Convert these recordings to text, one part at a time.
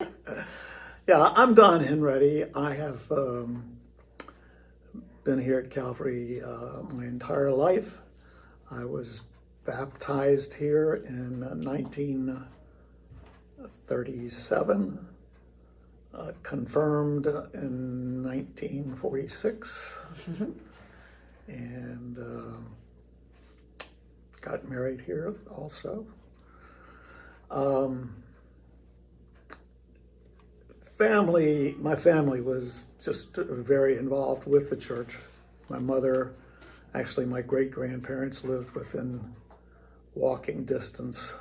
Yeah, I'm Don Henretty. I have been here at Calvary my entire life. I was baptized here in 1937, confirmed in 1946, and got married here also. My family was just very involved with the church. My mother, actually my great-grandparents lived within walking distance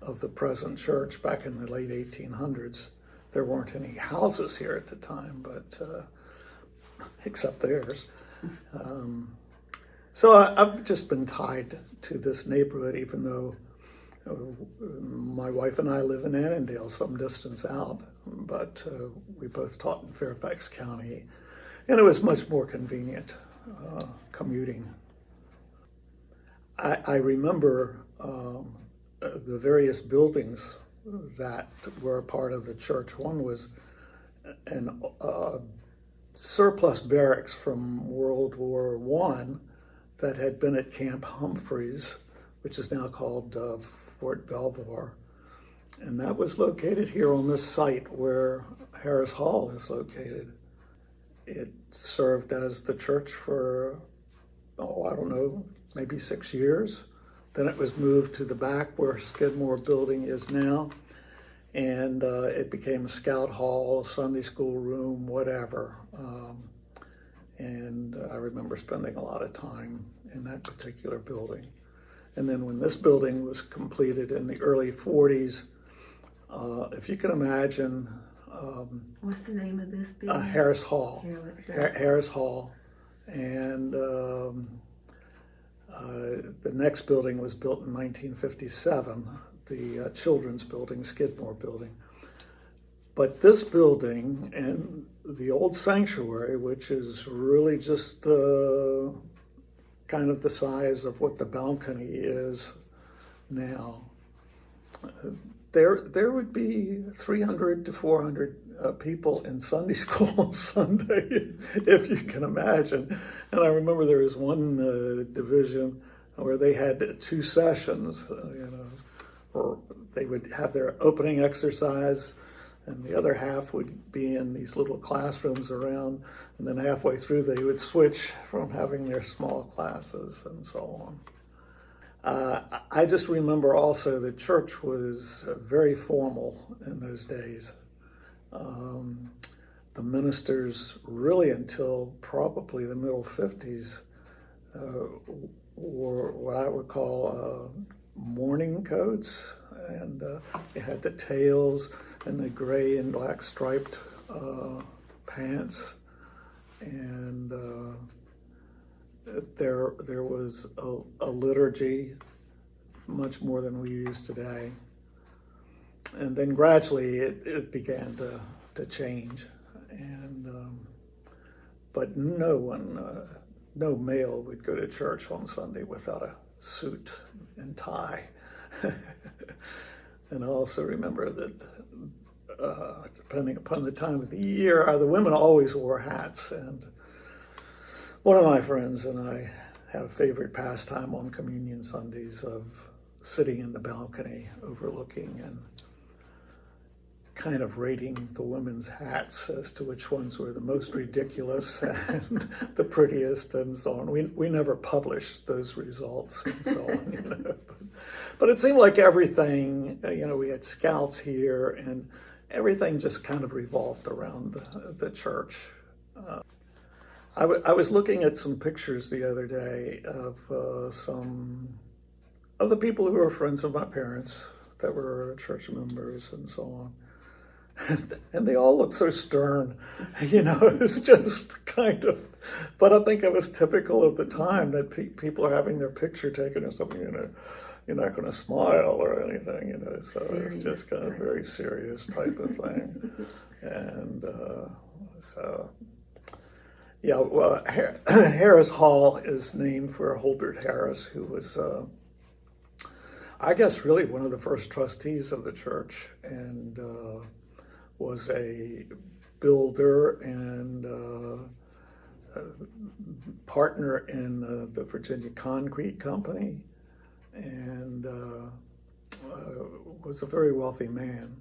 of the present church back in the late 1800s. There weren't any houses here at the time, but except theirs. So I've just been tied to this neighborhood, even though my wife and I live in Annandale, some distance out, but we both taught in Fairfax County, and it was much more convenient commuting. I remember the various buildings that were a part of the church. One was an surplus barracks from World War I that had been at Camp Humphreys, which is now called Fort Belvoir, and that was located here on this site where Harris Hall is located. It served as the church for, I don't know, maybe 6 years. Then it was moved to the back where Skidmore Building is now, and it became a scout hall, a Sunday school room, whatever. And I remember spending a lot of time in that particular building. And then when this building was completed in the early 40s, if you can imagine... what's the name of this building? Harris Hall. Harris Hall. And the next building was built in 1957, the Children's Building, Skidmore Building. But this building and the old sanctuary, which is really just kind of the size of what the balcony is now, there would be 300 to 400 people in Sunday school on Sunday, if you can imagine. And I remember there was one division where they had 2 sessions, or they would have their opening exercise, and the other half would be in these little classrooms around, and then halfway through they would switch from having their small classes and so on. I just remember also the church was very formal in those days. The ministers, really until probably the middle 50s, wore what I would call mourning coats, and they had the tails and the gray and black striped pants, and there was a liturgy, much more than we use today. And then gradually it began to change, and but no male would go to church on Sunday without a suit and tie. And I also remember that depending upon the time of the year, the women always wore hats. And one of my friends and I had a favorite pastime on Communion Sundays of sitting in the balcony overlooking and kind of rating the women's hats as to which ones were the most ridiculous and the prettiest and so on. We never published those results and so on, But it seemed like everything, we had scouts here, and everything just kind of revolved around the church. I was looking at some pictures the other day of some of the people who were friends of my parents that were church members and so on. And they all looked so stern, it was just kind of, but I think it was typical of the time that people are having their picture taken or something, you're not going to smile or anything, so it's just kind of very serious type of thing. And so, yeah, well, Harris Hall is named for Holbert Harris, who was, I guess, really one of the first trustees of the church, and was a builder and partner in the Virginia Concrete Company, and was a very wealthy man,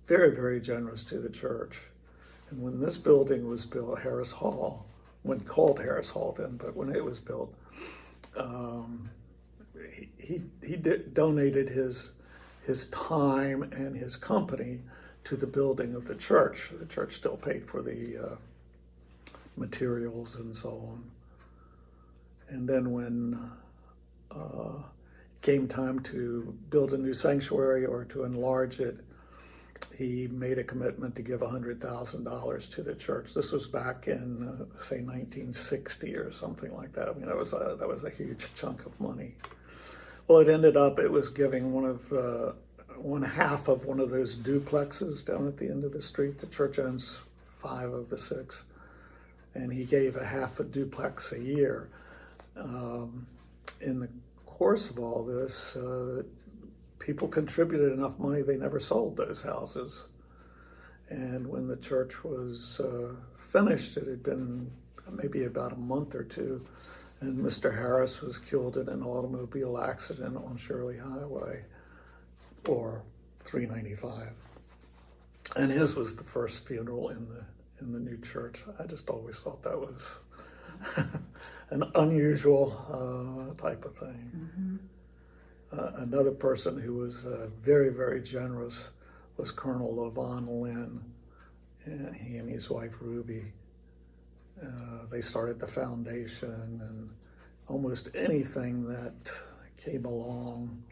very, very generous to the church. And when this building was built, Harris Hall, when called Harris Hall then, but when it was built, he donated his time and his company to the building of the church. The church still paid for the materials and so on. And then when it came time to build a new sanctuary or to enlarge it, he made a commitment to give $100,000 to the church. This was back in, say, 1960 or something like that. I mean, that was a huge chunk of money. Well, it was giving one half of one of those duplexes down at the end of the street. The church owns 5 of the 6, and he gave a half a duplex a year. In the course of all this, people contributed enough money, they never sold those houses. And when the church was finished, it had been maybe about a month or two, and Mr. Harris was killed in an automobile accident on Shirley Highway, or 395. And his was the first funeral in the new church. I just always thought that was an unusual type of thing. Mm-hmm. Another person who was very, very generous was Colonel Levon Lynn, and he and his wife Ruby. They started the foundation, and almost anything that came along,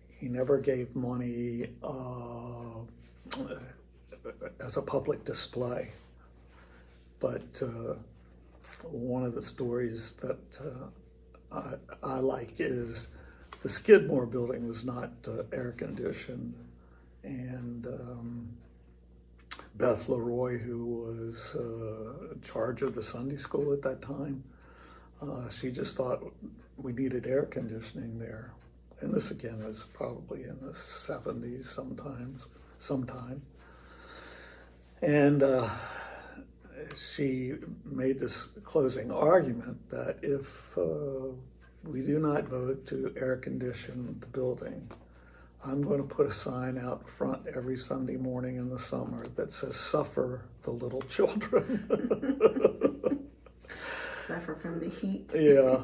he never gave money as a public display. But one of the stories that I like is the Skidmore building was not air conditioned, and Beth Leroy, who was in charge of the Sunday school at that time, she just thought we needed air conditioning there. And this again was probably in the 70s sometime. And she made this closing argument that if we do not vote to air condition the building, I'm going to put a sign out front every Sunday morning in the summer that says, "Suffer the little children." Suffer from the heat. Yeah.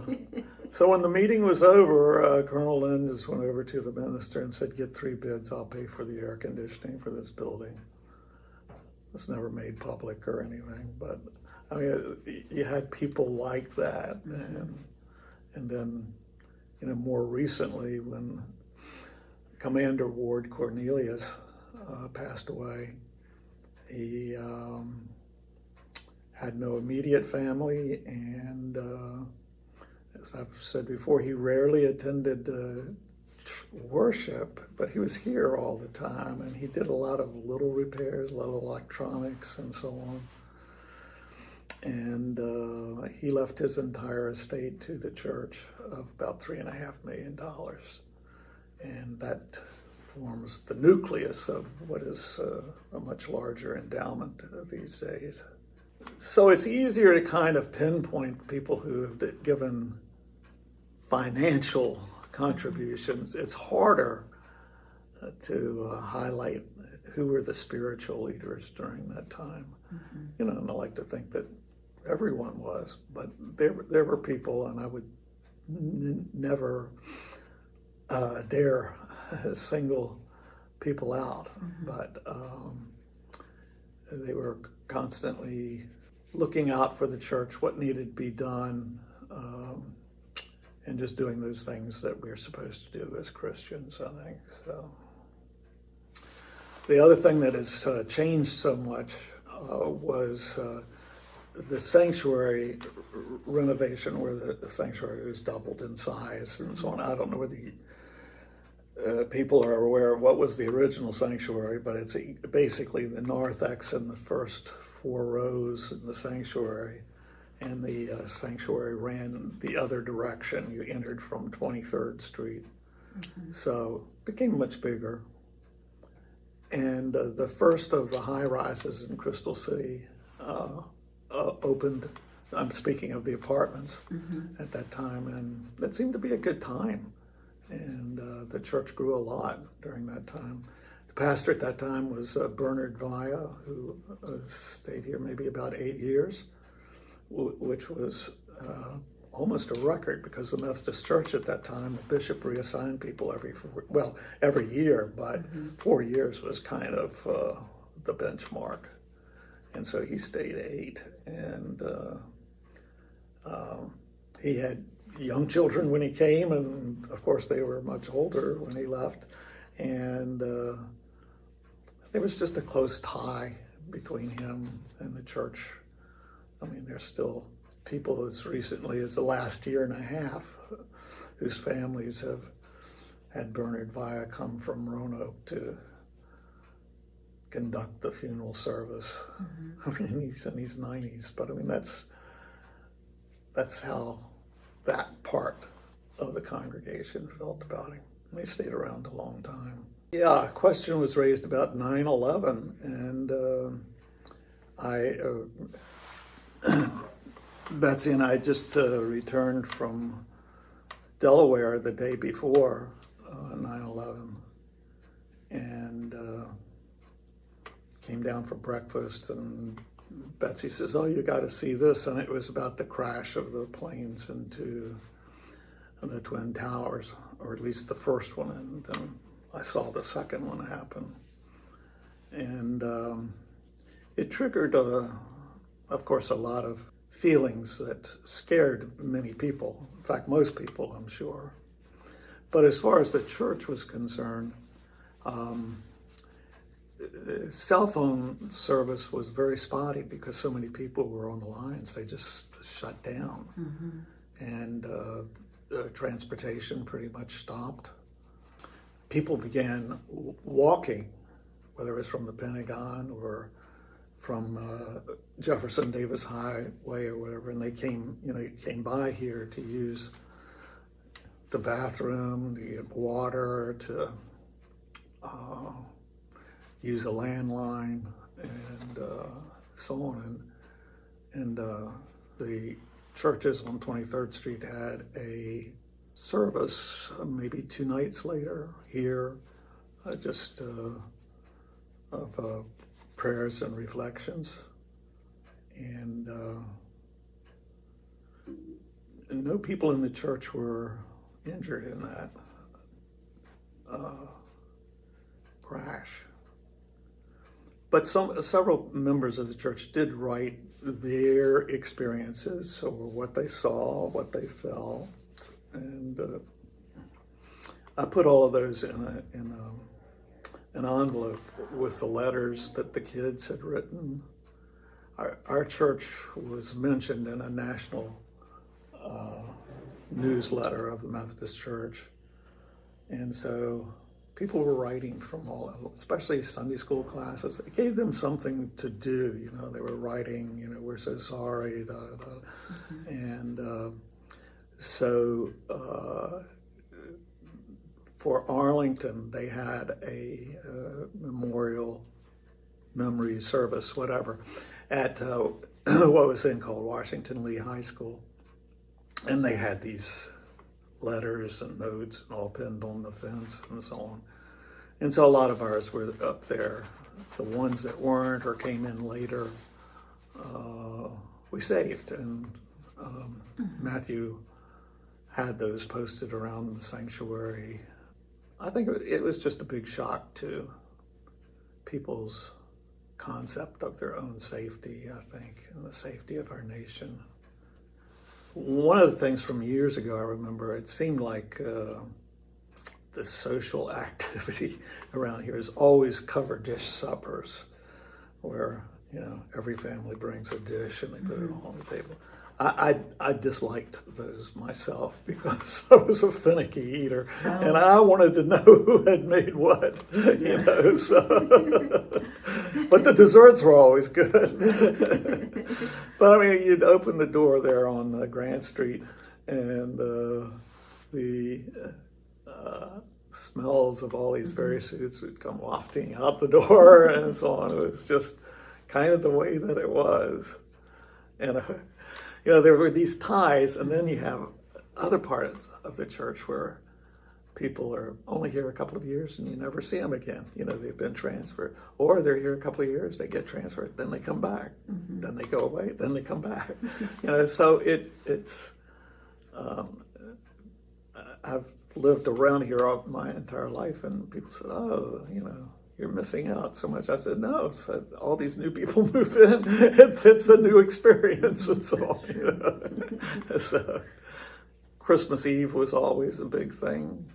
So when the meeting was over, Colonel Lynn just went over to the minister and said, "Get 3 bids, I'll pay for the air conditioning for this building." It's never made public or anything, but I mean, you had people like that. And then, more recently, when Commander Ward Cornelius passed away, he had no immediate family, and as I've said before, he rarely attended worship, but he was here all the time, and he did a lot of little repairs, a lot of electronics and so on. And he left his entire estate to the church of about $3.5 million. And that forms the nucleus of what is a much larger endowment these days. So it's easier to kind of pinpoint people who have given financial contributions. It's harder to highlight who were the spiritual leaders during that time. Mm-hmm. And I like to think that everyone was, but there were people, and I would never dare single people out, mm-hmm. but they were constantly looking out for the church, what needed to be done, and just doing those things that we're supposed to do as Christians, I think. So the other thing that has changed so much was the sanctuary renovation, where the sanctuary was doubled in size and so on. I don't know whether people are aware of what was the original sanctuary, but it's basically the narthex and the first 4 rows in the sanctuary, and the sanctuary ran the other direction. You entered from 23rd Street. Mm-hmm. So it became much bigger. And the first of the high rises in Crystal City opened. I'm speaking of the apartments at that time, and it seemed to be a good time. And the church grew a lot during that time. The pastor at that time was Bernard Via, who stayed here maybe about 8 years, which was almost a record because the Methodist Church at that time, the bishop reassigned people every year, but 4 years was kind of the benchmark. And so he stayed 8, and he had young children when he came, and of course they were much older when he left. And there was just a close tie between him and the church. I mean, there's still people as recently as the last year and a half whose families have had Bernard Via come from Roanoke to conduct the funeral service. I mean, he's in his 90s, but I mean, that's how that part of the congregation felt about him. They stayed around a long time. Yeah, a question was raised about 9/11, and Betsy and I just returned from Delaware the day before 9/11, and came down for breakfast, and Betsy says, "Oh, you got to see this," and it was about the crash of the planes into the Twin Towers, or at least the first one, and then I saw the second one happen. And it triggered, of course, a lot of feelings that scared many people, in fact, most people, I'm sure. But as far as the church was concerned, cell phone service was very spotty because so many people were on the lines. They just shut down. And transportation pretty much stopped. People began walking, whether it was from the Pentagon or from Jefferson Davis Highway or whatever, and they came by here to use the bathroom, to get water, to use a landline, and so on. And the churches on 23rd Street had a service maybe 2 nights later here, just of prayers and reflections. And no people in the church were injured in that crash. But several members of the church did write their experiences, or what they saw, what they felt, and I put all of those in an envelope with the letters that the kids had written. Our church was mentioned in a national newsletter of the Methodist Church, and so people were writing from all, especially Sunday school classes. It gave them something to do. They were writing, "We're so sorry," da, da, da. And so for Arlington, they had a memorial memory service, whatever, at what was then called Washington Lee High School. And they had these letters and notes and all pinned on the fence and so on. And so a lot of ours were up there. The ones that weren't or came in later, we saved. And Matthew had those posted around the sanctuary. I think it was just a big shock to people's concept of their own safety, I think, and the safety of our nation. One of the things from years ago, I remember, it seemed like the social activity around here is always covered dish suppers, where every family brings a dish and they put it on the table. I disliked those myself because I was a finicky eater, and I wanted to know who had made what, so. But the desserts were always good. But I mean, you'd open the door there on Grant Street, and the smells of all these various foods would come wafting out the door and so on. It was just kind of the way that it was. And, there were these ties, and then you have other parts of the church where people are only here a couple of years and you never see them again. They've been transferred, or they're here a couple of years, they get transferred, then they come back, then they go away, then they come back. So it's. I've lived around here all my entire life, and people said, "Oh, you're missing out so much." I said, "No, all these new people move in. It's a new experience, and so on." So Christmas Eve was always a big thing.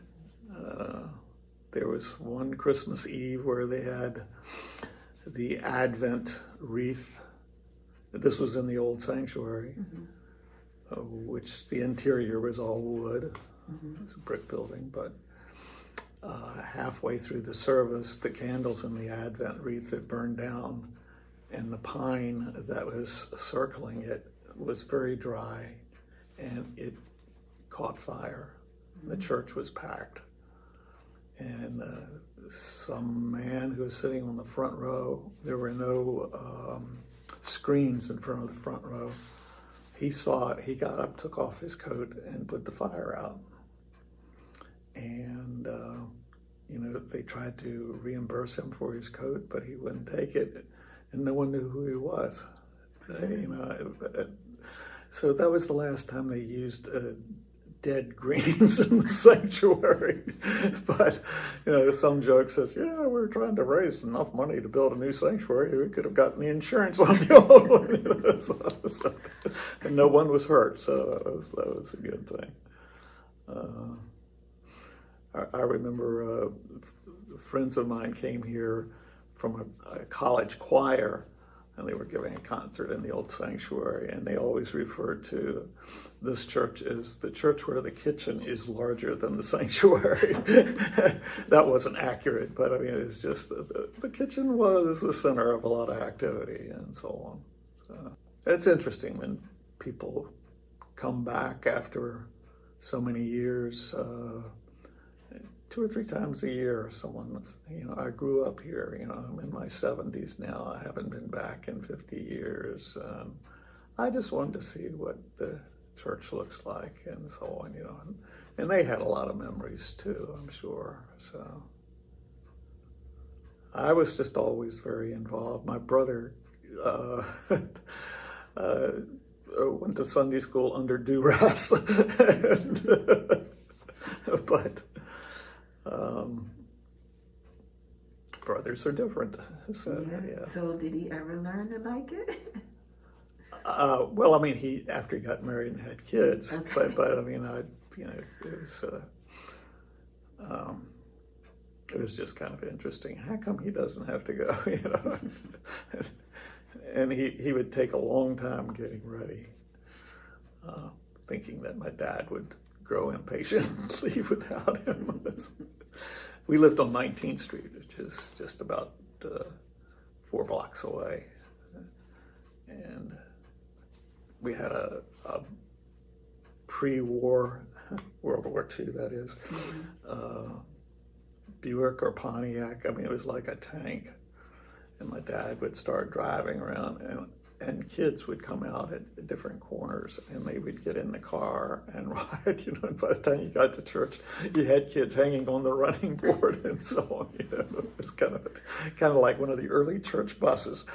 There was one Christmas Eve where they had the Advent wreath. This was in the old sanctuary, which the interior was all wood. It's a brick building, but halfway through the service, the candles in the Advent wreath had burned down, and the pine that was circling it was very dry, and it caught fire. The church was packed. And some man who was sitting on the front row, there were no screens in front of the front row. He saw it, he got up, took off his coat, and put the fire out. And, they tried to reimburse him for his coat, but he wouldn't take it, and no one knew who he was. So that was the last time they used dead greens in the sanctuary. But some joke says, we're trying to raise enough money to build a new sanctuary, we could have gotten the insurance on the old one. So, and no one was hurt, so that was a good thing. I remember friends of mine came here from a college choir, and they were giving a concert in the old sanctuary, and they always referred to this church as the church where the kitchen is larger than the sanctuary. That wasn't accurate, but it's just the kitchen was the center of a lot of activity and so on. So it's interesting when people come back after so many years. 2 or 3 times a year, someone, I grew up here, I'm in my 70s now, I haven't been back in 50 years. I just wanted to see what the church looks like and so on, and they had a lot of memories too, I'm sure. So I was just always very involved. My brother went to Sunday school under duress, but brothers are different. So, yeah. So did he ever learn to like it? Well, he after he got married and had kids, okay. but it was just kind of interesting. How come he doesn't have to go? And he would take a long time getting ready, thinking that my dad would grow impatient and leave without him. We lived on 19th Street, which is just about 4 blocks away. And we had a pre-war, World War II that is, Buick or Pontiac. It was like a tank. And my dad would start driving around, and kids would come out at different corners, and they would get in the car and ride, and by the time you got to church, you had kids hanging on the running board and so on, It was kind of like one of the early church buses.